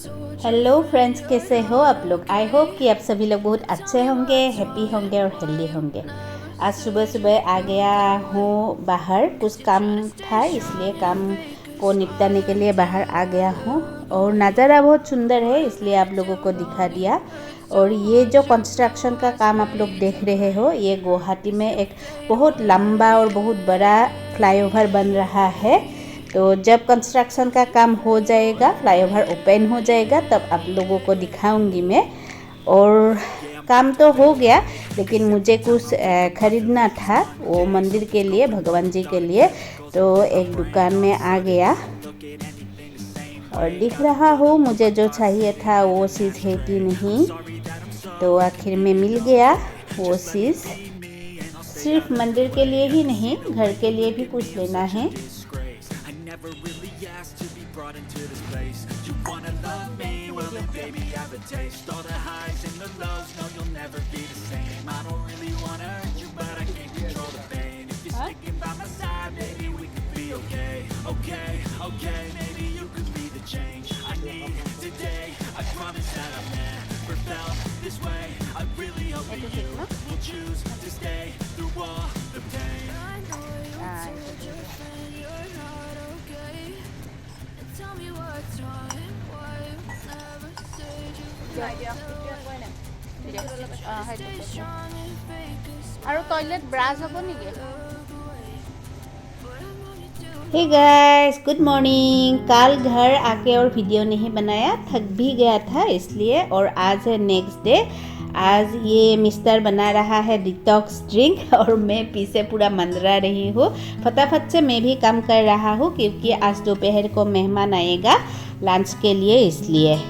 Hello friends, कैसे हो आप लोग। आई होप कि आप सभी लोग बहुत अच्छे होंगे, हैप्पी होंगे और हेल्दी होंगे। आज सुबह सुबह आ गया हूँ बाहर, कुछ काम था इसलिए काम को निपटाने के लिए बाहर आ गया हूँ। और नज़ारा बहुत सुंदर है इसलिए आप लोगों को दिखा दिया। और ये जो कंस्ट्रक्शन का काम आप लोग देख रहे हो, ये गुवाहाटी में एक बहुत लंबा और बहुत बड़ा फ्लाईओवर बन रहा है। तो जब कंस्ट्रक्शन का काम हो जाएगा, फ्लाईओवर ओपन हो जाएगा, तब आप लोगों को दिखाऊंगी मैं। और काम तो हो गया, लेकिन मुझे कुछ खरीदना था वो मंदिर के लिए, भगवान जी के लिए। तो एक दुकान में आ गया और दिख रहा हो मुझे जो चाहिए था वो चीज़ है कि नहीं। तो आखिर में मिल गया वो चीज़। सिर्फ मंदिर के लिए ही नहीं, घर के लिए भी कुछ लेना है। Never really asked to be brought into this place. You wanna love me? Well then baby I have a taste. All the highs and the lows, no you'll never be the same. I don't really wanna hurt you but I can't control the pain. If you're sticking by my side, baby we could be okay. Okay, okay, maybe you could be the change I need today. I promise that I've never felt this way. I really hope that you will choose to stay through all the pain. I know you told your friend you're not okay. Tell me what's wrong, why you never said you stay strong and fake us. আৰু toilet brush হ'ব নেকি? Hey guys, good morning. कल घर आके और video नहीं बनाया, थक भी गया था इसलिए। और आज है नेक्स्ट डे। आज ये मिस्टर बना रहा है डिटॉक्स ड्रिंक और मैं पीछे पूरा मंदरा रही हूँ। फटाफट से मैं भी काम कर रहा हूँ क्योंकि आज दोपहर को मेहमान आएगा लंच के लिए, इसलिए।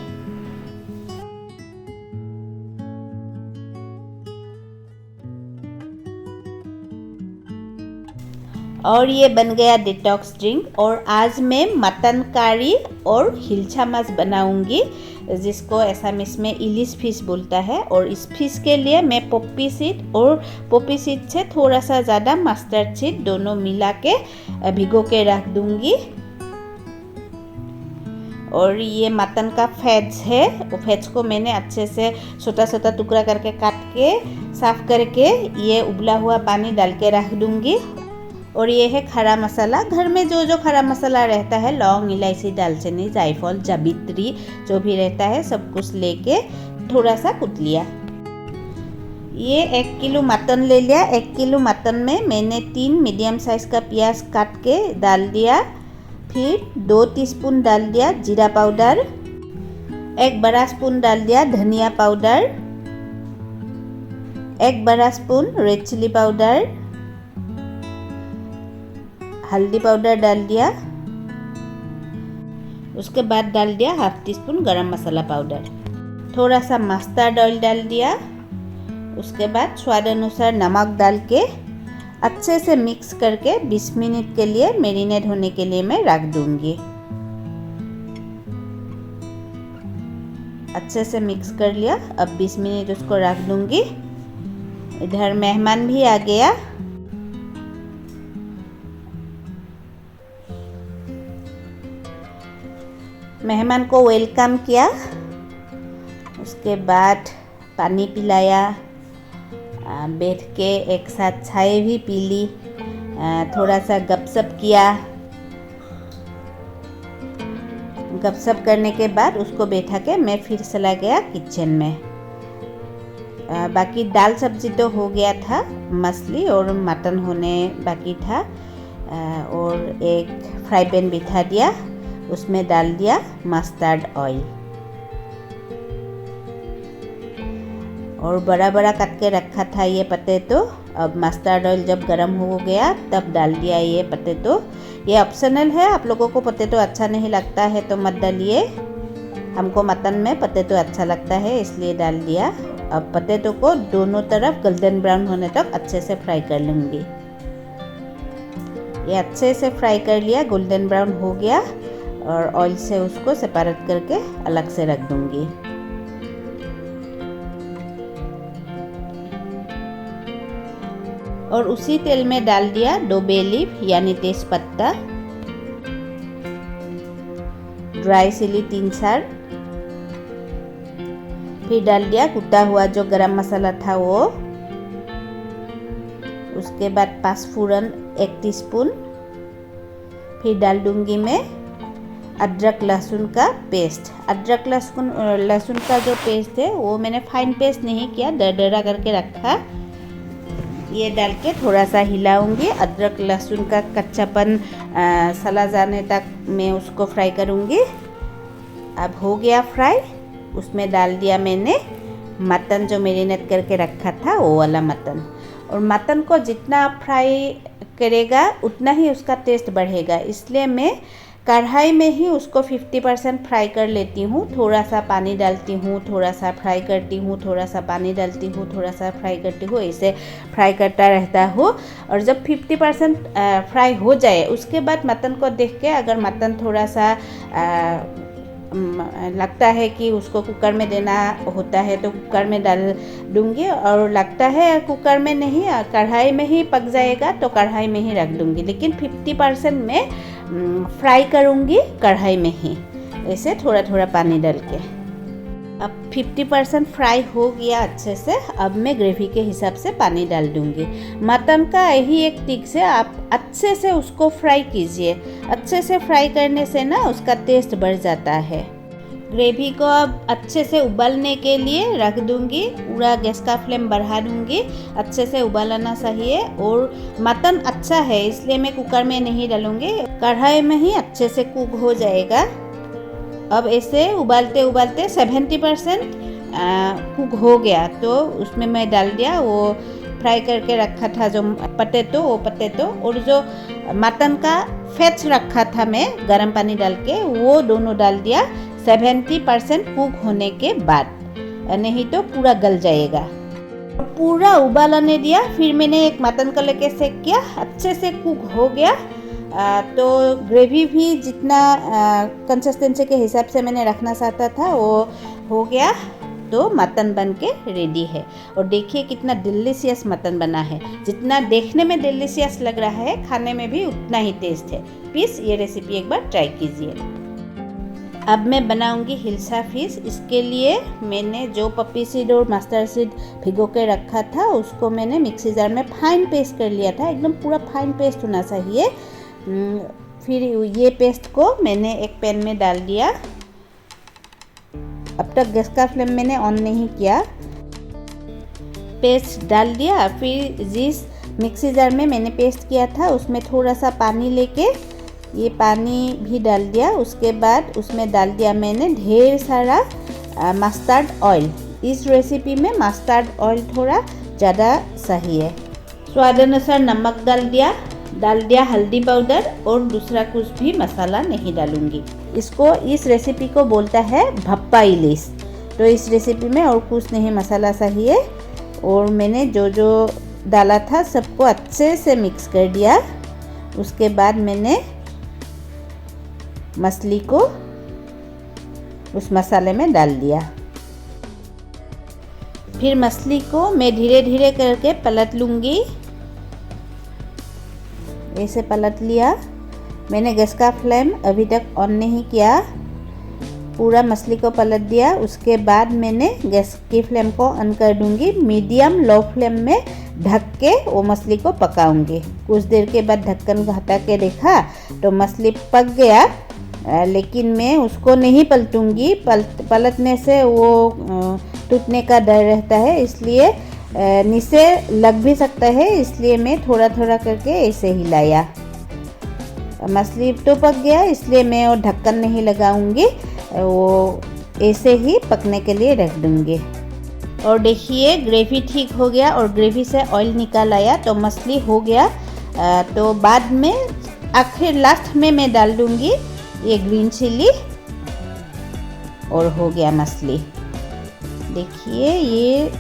और ये बन गया डिटॉक्स ड्रिंक। और आज मैं मटन करी और हिलछा माछ बनाऊंगी, जिसको असमीज में इलिश फिश बोलता है। और इस फिश के लिए मैं पॉपी सीड और पॉपी सीड से थोड़ा सा ज़्यादा मस्टर्ड सीड दोनों मिला के भिगो के रख दूंगी। और ये मटन का फेट्स है, वो फेट्स को मैंने अच्छे से छोटा छोटा टुकड़ा करके काट के साफ करके ये उबला हुआ पानी डाल के रख दूंगी। और ये है खड़ा मसाला। घर में जो जो खड़ा मसाला रहता है, लौंग, इलायची, दालचीनी, जायफल, जावित्री, जो भी रहता है सब कुछ लेके थोड़ा सा कूट लिया। ये 1 किलो मटन ले लिया। 1 किलो मटन में मैंने 3 मीडियम साइज़ का प्याज काट के डाल दिया। फिर 2 टीस्पून डाल दिया जीरा पाउडर, 1 बड़ा स्पून डाल दिया धनिया पाउडर, 1 बड़ा स्पून रेड चिली पाउडर, हल्दी पाउडर डाल दिया। उसके बाद डाल दिया हाफ टी स्पून गरम मसाला पाउडर, थोड़ा सा मस्टर्ड ऑयल डाल दिया। उसके बाद स्वाद अनुसार नमक डाल के अच्छे से मिक्स करके 20 मिनट के लिए मैरिनेट होने के लिए मैं रख दूंगी। अच्छे से मिक्स कर लिया, अब 20 मिनट उसको रख दूंगी। इधर मेहमान भी आ गया। मेहमान को वेलकम किया, उसके बाद पानी पिलाया, बैठ के एक साथ चाय भी पी ली, थोड़ा सा गपशप किया। गपशप करने के बाद उसको बैठा के मैं फिर चला गया किचन में। बाकी दाल सब्जी तो हो गया था, मछली और मटन होने बाकी था। और एक फ्राई पैन बिठा दिया, उसमें डाल दिया मस्टर्ड ऑयल और बड़ा बड़ा काट के रखा था ये पटेटो। अब मस्टर्ड ऑयल जब गर्म हो गया तब डाल दिया ये पटेटो। ये ऑप्शनल है, आप लोगों को पटेटो अच्छा नहीं लगता है तो मत डालिए। हमको मटन में पटेटो अच्छा लगता है इसलिए डाल दिया। अब पटेटो को दोनों तरफ गोल्डन ब्राउन होने तक अच्छे से फ्राई कर लूँगी। ये अच्छे से फ्राई कर लिया, गोल्डन ब्राउन हो गया और ऑयल से उसको सेपरेट करके अलग से रख दूंगी। और उसी तेल में डाल दिया 2 बे लीफ यानी तेज पत्ता, ड्राई चिली 3-4, फिर डाल दिया कुटा हुआ जो गरम मसाला था वो। उसके बाद 5 फोरन 1 टीस्पून। फिर डाल दूंगी मैं अदरक लहसुन का पेस्ट। अदरक लहसुन का जो पेस्ट है वो मैंने फाइन पेस्ट नहीं किया, दरदरा करके रखा। ये डाल के थोड़ा सा हिलाऊंगी। अदरक लहसुन का कच्चापन सला जाने तक मैं उसको फ्राई करूंगी। अब हो गया फ्राई। उसमें डाल दिया मैंने मटन जो मैरिनेट करके रखा था वो वाला मटन। और मटन को जितना आप फ्राई करेगा उतना ही उसका टेस्ट बढ़ेगा, इसलिए मैं कढ़ाई में ही उसको 50% फ्राई कर लेती हूँ। थोड़ा सा पानी डालती हूँ, थोड़ा सा फ्राई करती हूँ, थोड़ा सा पानी डालती हूँ, थोड़ा सा फ्राई करती हूँ, ऐसे फ्राई करता रहता हूँ। और जब 50% फ्राई हो जाए उसके बाद मटन को देख के अगर मटन थोड़ा सा लगता है कि उसको कुकर में देना होता है तो कुकर में डाल दूंगी, और लगता है कुकर में नहीं कढ़ाई में ही पक जाएगा तो कढ़ाई में ही रख दूंगी। लेकिन 50% में फ्राई करूंगी कढ़ाई में ही, ऐसे थोड़ा थोड़ा पानी डाल के। अब 50% फ्राई हो गया अच्छे से। अब मैं ग्रेवी के हिसाब से पानी डाल दूंगी। मटन का यही एक टिप्स है, आप अच्छे से उसको फ्राई कीजिए। अच्छे से फ्राई करने से ना उसका टेस्ट बढ़ जाता है। ग्रेवी को अब अच्छे से उबालने के लिए रख दूंगी। पूरा गैस का फ्लेम बढ़ा दूंगी, अच्छे से उबालना चाहिए। और मटन अच्छा है इसलिए मैं कुकर में नहीं डालूंगी, कढ़ाई में ही अच्छे से कुक हो जाएगा। अब ऐसे उबालते उबालते 70% कुक हो गया तो उसमें मैं डाल दिया वो फ्राई करके रखा था जो पटेटो, वो पटेटो और जो मटन का फैट्स रखा था मैं गर्म पानी डाल के, वो दोनों डाल दिया 70% कुक होने के बाद, नहीं तो पूरा गल जाएगा। पूरा उबालने दिया। फिर मैंने एक मटन को लेके सेक किया, अच्छे से कुक हो गया। तो ग्रेवी भी जितना कंसिस्टेंसी के हिसाब से मैंने रखना चाहता था वो हो गया। तो मटन बन के रेडी है। और देखिए कितना डिलीशियस मटन बना है। जितना देखने में डिलीशियस लग रहा है खाने में भी उतना ही टेस्ट है। प्लीज़ ये रेसिपी एक बार ट्राई कीजिए। अब मैं बनाऊंगी हिल्सा फिश। इसके लिए मैंने जो पप्पी सीड और मस्टर्ड सीड भिगो के रखा था उसको मैंने मिक्सी जार में फाइन पेस्ट कर लिया था। एकदम पूरा फाइन पेस्ट होना चाहिए। फिर ये पेस्ट को मैंने एक पैन में डाल दिया। अब तक गैस का फ्लेम मैंने ऑन नहीं किया। पेस्ट डाल दिया। फिर जिस मिक्सी जार में मैंने पेस्ट किया था उसमें थोड़ा सा पानी लेके ये पानी भी डाल दिया। उसके बाद उसमें डाल दिया मैंने ढेर सारा मस्टर्ड ऑयल। इस रेसिपी में मस्टर्ड ऑयल थोड़ा ज़्यादा सही है। स्वाद अनुसार नमक डाल दिया हल्दी पाउडर, और दूसरा कुछ भी मसाला नहीं डालूंगी। इस रेसिपी को बोलता है भप्पा इलिश। तो इस रेसिपी में और कुछ नहीं मसाला सही है। और मैंने जो जो डाला था सबको अच्छे से मिक्स कर दिया। उसके बाद मैंने मछली को उस मसाले में डाल दिया। फिर मछली को मैं धीरे धीरे करके पलट लूँगी। ऐसे पलट लिया। मैंने गैस का फ्लेम अभी तक ऑन नहीं किया। पूरा मछली को पलट दिया। उसके बाद मैंने गैस की फ्लेम को ऑन कर दूंगी। मीडियम लो फ्लेम में ढक के वो मछली को पकाऊंगी। कुछ देर के बाद ढक्कन हटा के देखा तो मछली पक गया, लेकिन मैं उसको नहीं पलटूंगी। पलटने से वो टूटने का डर रहता है, इसलिए नीचे लग भी सकता है, इसलिए मैं थोड़ा थोड़ा करके ऐसे हिलाया। मछली तो पक गया इसलिए मैं वो ढक्कन नहीं लगाऊंगी, वो ऐसे ही पकने के लिए रख दूंगी। और देखिए ग्रेवी ठीक हो गया और ग्रेवी से ऑयल निकाल आया तो मछली हो गया। तो बाद में आखिर लास्ट में मैं डाल दूंगी ये ग्रीन चिली और हो गया मछली। देखिए ये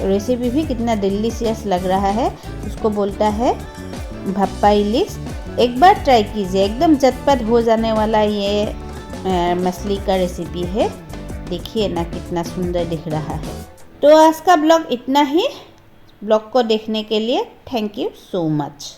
रेसिपी भी कितना डिलीशियस लग रहा है। उसको बोलता है भप्पा इलिश। एक बार ट्राई कीजिए, एकदम झटपट हो जाने वाला ये मछली का रेसिपी है। देखिए ना कितना सुंदर दिख रहा है। तो आज का ब्लॉग इतना ही। ब्लॉग को देखने के लिए थैंक यू सो मच।